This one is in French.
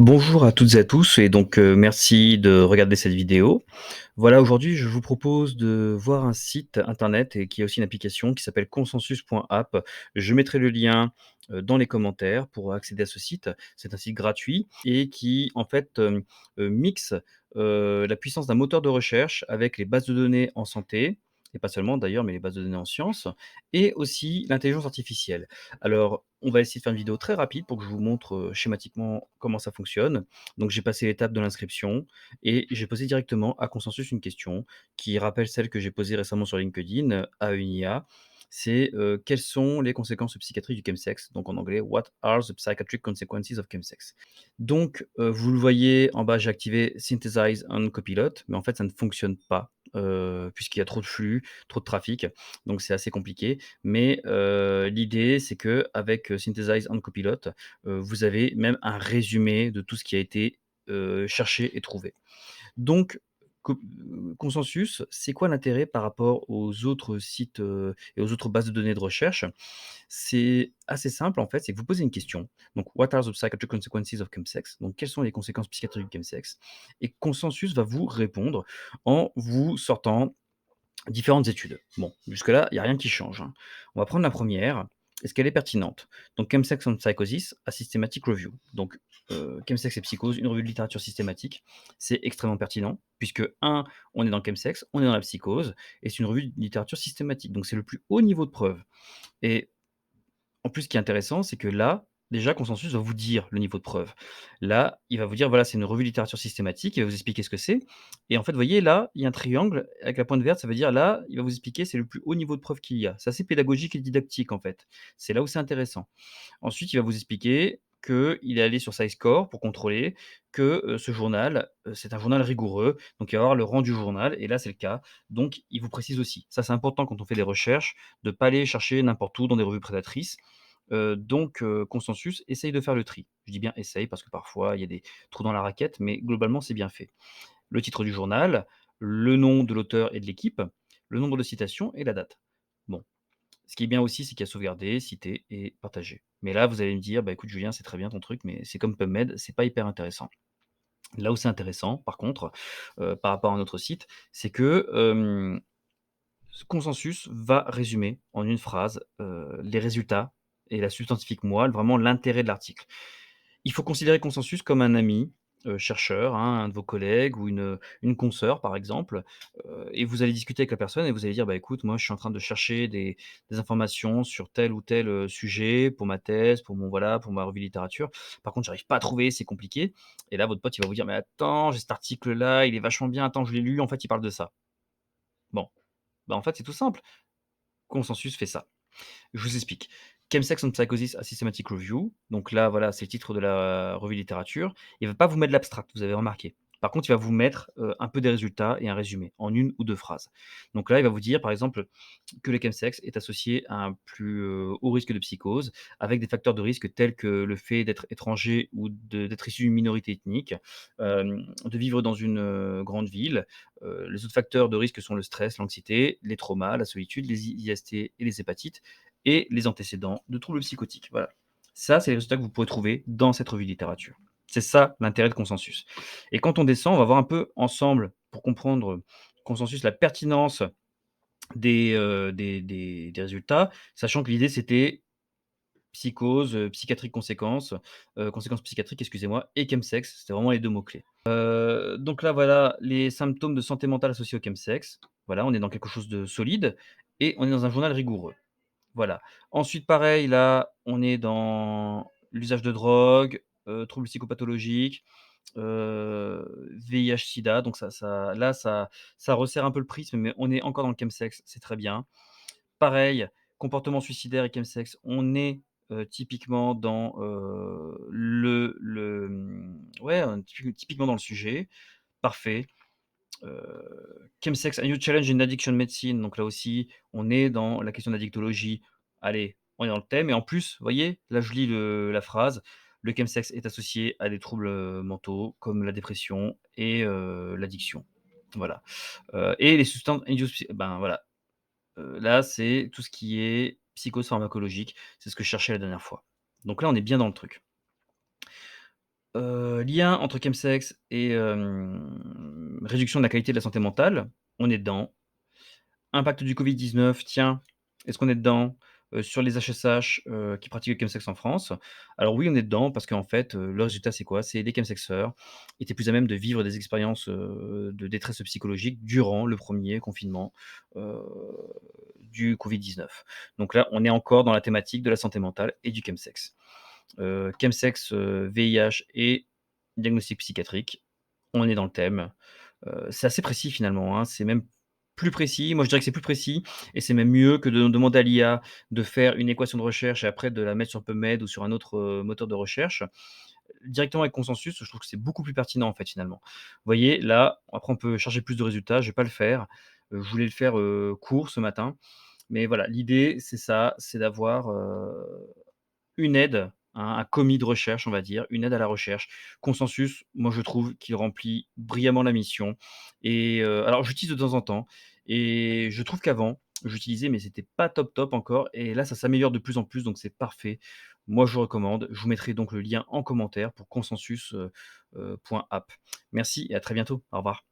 Bonjour à toutes et à tous et donc merci de regarder cette vidéo. Voilà, aujourd'hui, je vous propose de voir un site internet et qui a aussi une application qui s'appelle consensus.app. Je mettrai le lien, dans les commentaires pour accéder à ce site. C'est un site gratuit et qui, en fait, mixe, la puissance d'un moteur de recherche avec les bases de données en santé et pas seulement d'ailleurs, mais les bases de données en sciences et aussi l'intelligence artificielle. Alors, on va essayer de faire une vidéo très rapide pour que je vous montre, schématiquement comment ça fonctionne. Donc j'ai passé l'étape de l'inscription et j'ai posé directement à Consensus une question qui rappelle celle que j'ai posée récemment sur LinkedIn, à une IA. C'est, quelles sont les conséquences psychiatriques du chemsex? Donc en anglais: «What are the psychiatric consequences of chemsex?» Donc, vous le voyez en bas, j'ai activé Synthesize on Copilot, mais en fait ça ne fonctionne pas, puisqu'il y a trop de flux, trop de trafic, donc c'est assez compliqué. Mais, l'idée c'est qu'avec, Synthesize on Copilot, vous avez même un résumé de tout ce qui a été, cherché et trouvé. Donc, Consensus, c'est quoi l'intérêt par rapport aux autres sites, et aux autres bases de données de recherche? C'est assez simple en fait, c'est que vous posez une question, donc «What are the psychiatric consequences of chemsex?» Donc quelles sont les conséquences psychiatriques du chemsex? Et Consensus va vous répondre en vous sortant différentes études. Bon, jusque-là, il y a rien qui change, hein. On va prendre la première. Est-ce qu'elle est pertinente? Donc Chemsex and Psychosis, a Systematic Review. Donc, Chemsex et psychose, une revue de littérature systématique. C'est extrêmement pertinent puisque un, on est dans le chemsex, on est dans la psychose et c'est une revue de littérature systématique. Donc c'est le plus haut niveau de preuve et en plus, ce qui est intéressant, c'est que là, déjà, Consensus va vous dire le niveau de preuve. Là, il va vous dire, voilà, c'est une revue de littérature systématique, il va vous expliquer ce que c'est. Et en fait, vous voyez, là, il y a un triangle avec la pointe verte, ça veut dire, là, il va vous expliquer, c'est le plus haut niveau de preuve qu'il y a. C'est assez pédagogique et didactique, en fait. C'est là où c'est intéressant. Ensuite, il va vous expliquer qu'il est allé sur SciScore pour contrôler que ce journal, c'est un journal rigoureux. Donc, il va y avoir le rang du journal, et là, c'est le cas. Donc, il vous précise aussi. Ça, c'est important quand on fait des recherches, de ne pas aller chercher n'importe où dans des revues prédatrices. Donc, Consensus essaye de faire le tri. Je dis bien essaye parce que parfois il y a des trous dans la raquette, mais globalement c'est bien fait. Le titre du journal, le nom de l'auteur et de l'équipe, le nombre de citations et la date. Bon, ce qui est bien aussi, c'est qu'il y a sauvegardé, cité et partagé. Mais là, vous allez me dire: «Bah, écoute Julien, c'est très bien ton truc, mais c'est comme PubMed, c'est pas hyper intéressant». Là où c'est intéressant, par contre, par rapport à un autre site, c'est que, Consensus va résumer en une phrase, les résultats et la substantifique moelle, vraiment l'intérêt de l'article. Il faut considérer Consensus comme un ami, chercheur, hein, un de vos collègues ou une consoeur par exemple, et vous allez discuter avec la personne et vous allez dire: «Bah, écoute, moi je suis en train de chercher des informations sur tel ou tel, sujet pour ma thèse, pour mon voilà, pour ma revue de littérature. Par contre, j'arrive pas à trouver, c'est compliqué» et là votre pote il va vous dire: «Mais attends, j'ai cet article là, il est vachement bien, attends je l'ai lu, en fait il parle de ça». Bon, bah, en fait c'est tout simple. Consensus fait ça. Je vous explique. Chemsex and Psychosis, a Systematic Review. Donc là, voilà, c'est le titre de la revue de littérature. Il ne va pas vous mettre l'abstract, vous avez remarqué. Par contre, il va vous mettre un peu des résultats et un résumé en une ou deux phrases. Donc là, il va vous dire, par exemple, que le chemsex est associé à un plus haut risque de psychose, avec des facteurs de risque tels que le fait d'être étranger ou d'être issu d'une minorité ethnique, de vivre dans une grande ville. Les autres facteurs de risque sont le stress, l'anxiété, les traumas, la solitude, les IST et les hépatites, et les antécédents de troubles psychotiques. Voilà. Ça, c'est les résultats que vous pouvez trouver dans cette revue de littérature. C'est ça l'intérêt de Consensus. Et quand on descend, on va voir un peu ensemble, pour comprendre Consensus, la pertinence des résultats, sachant que l'idée c'était psychose, psychiatrique conséquences, conséquences psychiatriques, excusez-moi, et chemsex, c'était vraiment les 2 mots clés. Donc là, voilà les symptômes de santé mentale associés au chemsex. Voilà, on est dans quelque chose de solide et on est dans un journal rigoureux. Voilà. Ensuite, pareil, là, on est dans l'usage de drogue, troubles psychopathologiques, VIH/SIDA, donc ça resserre un peu le prisme, mais on est encore dans le chemsex, c'est très bien. Pareil, comportement suicidaire et chemsex, on est, typiquement dans, ouais, typiquement dans le sujet. Parfait. Chemsex, A New Challenge in Addiction Medicine, donc là aussi, on est dans la question d'addictologie. Allez, on est dans le thème et en plus, vous voyez, là je lis la phrase, le chemsex est associé à des troubles, mentaux comme la dépression et l'addiction. Voilà, et les substances induced ben voilà, là, c'est tout ce qui est psychose pharmacologique. C'est ce que je cherchais la dernière fois. Donc là, on est bien dans le truc. Lien entre chemsex et réduction de la qualité de la santé mentale, on est dedans. Impact du Covid-19, tiens, est-ce qu'on est dedans? Sur les HSH, qui pratiquent le chemsex en France. Alors oui, on est dedans parce qu'en fait, le résultat, c'est quoi? C'est les chemsexeurs étaient plus à même de vivre des expériences, de détresse psychologique durant le premier confinement, heu, du Covid-19. Donc là, on est encore dans la thématique de la santé mentale et du chemsex. Chemsex, VIH et diagnostic psychiatrique, on est dans le thème. C'est assez précis finalement, hein, c'est même plus précis. Moi, je dirais que c'est plus précis et c'est même mieux que de demander à l'IA de faire une équation de recherche et après de la mettre sur PubMed ou sur un autre, moteur de recherche. Directement avec Consensus, je trouve que c'est beaucoup plus pertinent en fait finalement. Vous voyez là, après on peut chercher plus de résultats, je vais pas le faire. Je voulais le faire, court ce matin, mais voilà, l'idée c'est ça, c'est d'avoir, une aide, un commis de recherche, on va dire, une aide à la recherche. Consensus, moi je trouve qu'il remplit brillamment la mission et alors j'utilise de temps en temps et je trouve qu'avant, j'utilisais mais c'était pas top top encore et là ça s'améliore de plus en plus donc c'est parfait. Moi je vous recommande, je vous mettrai donc le lien en commentaire pour consensus, .app. Merci et à très bientôt. Au revoir.